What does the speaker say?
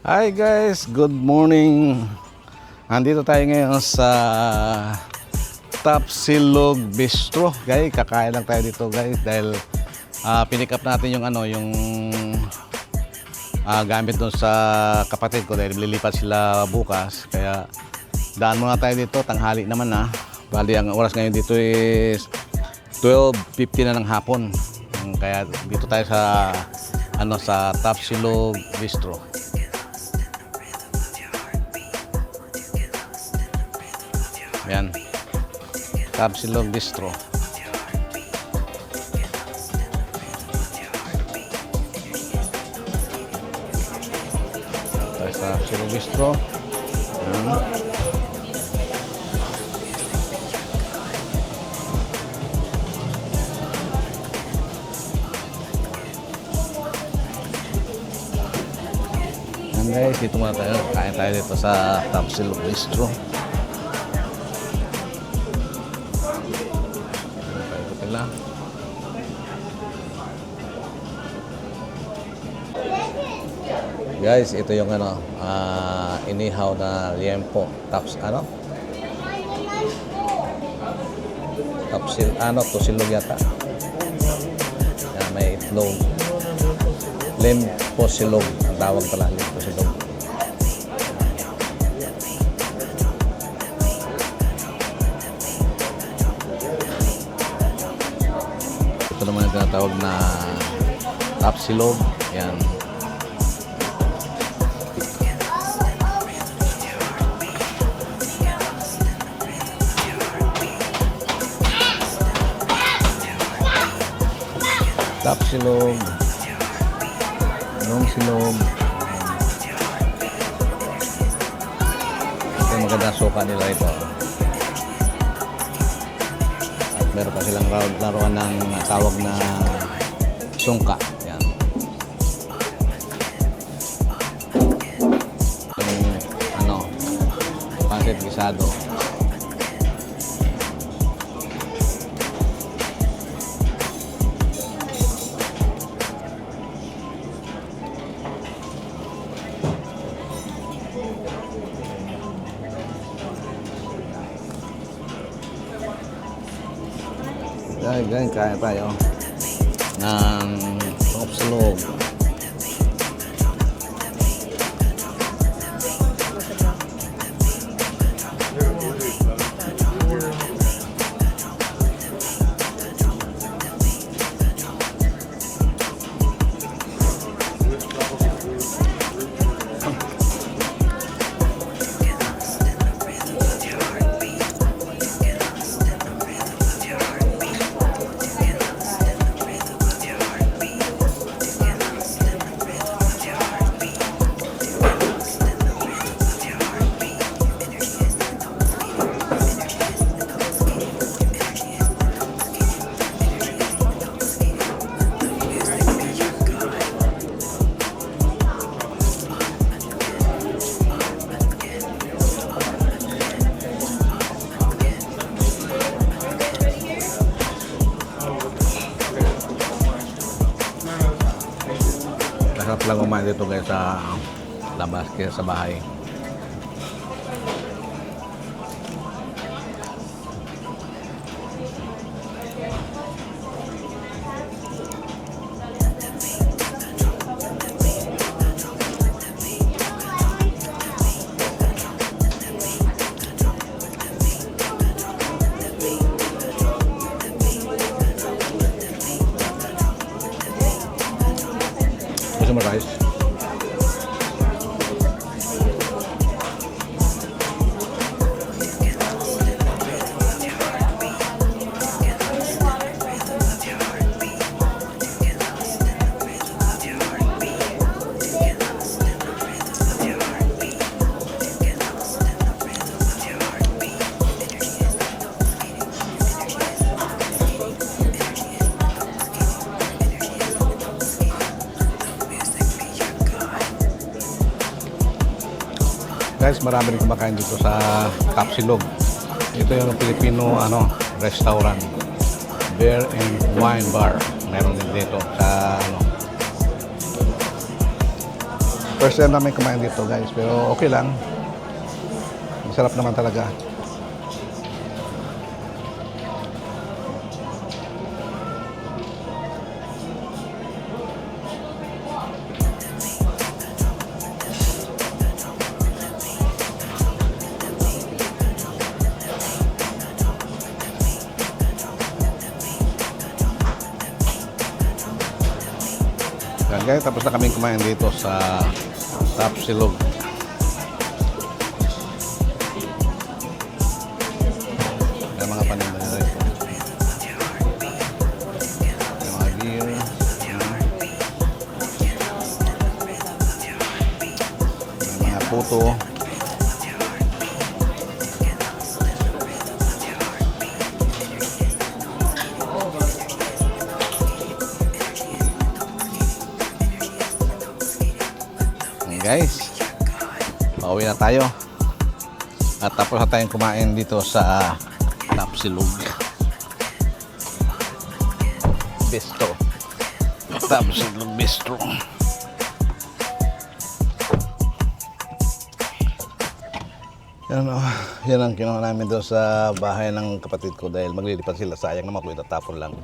Hi guys, good morning. Andito tayo ngayon sa Tapsilog Bistro. Guys, kakain lang tayo dito guys dahil pinick up natin yung gamit doon sa kapatid ko dahil lilipat sila bukas. Kaya daan muna tayo dito, tanghali naman na. Bali ang oras ngayon dito is 12:50 na ng hapon. Kaya dito tayo sa sa Tapsilog Bistro. Ayan, Tapsilog Bistro. Tayo sa Tapsilog Bistro. Ayan. Ayan guys, dito muna tayo. Kain tayo dito sa Tapsilog Bistro. Guys, ito yung inihaw na liempo. Tusilog yata. Yan, may itlog. Liempo silog. Ang tawag pala, liempo silog. Ito naman yung tinatawag na tapsilog. Yan. Tapsilog, anong silog. Ito yung maganda suka nila ito. At meron pa silang laruan ng tawag na sungka. Yan. Yung pancit gisado. Ganyan, kaya tayo ng tapsilog. Masarap lang kumain dito guys sa labas kaya sa bahay. Gusto mo rice? Guys, marami rin kumakain dito sa Tapsilog. Ito yung Filipino restaurant. Beer and Wine Bar. Meron din dito sa First time namin kumain dito guys, pero okay lang. Masarap naman talaga. Yan guys, tapos na kaming kumain dito sa Tapsilog. May mga paninda nila ito. May mga beer. May mga puto. Guys, pauwi na tayo at tapos na tayong kumain dito sa Tapsilog Bistro. Tapsilog Bistro. Yan, yan ang kinuha namin doon sa bahay ng kapatid ko dahil maglilipat sila, sayang naman kung itatapon lang.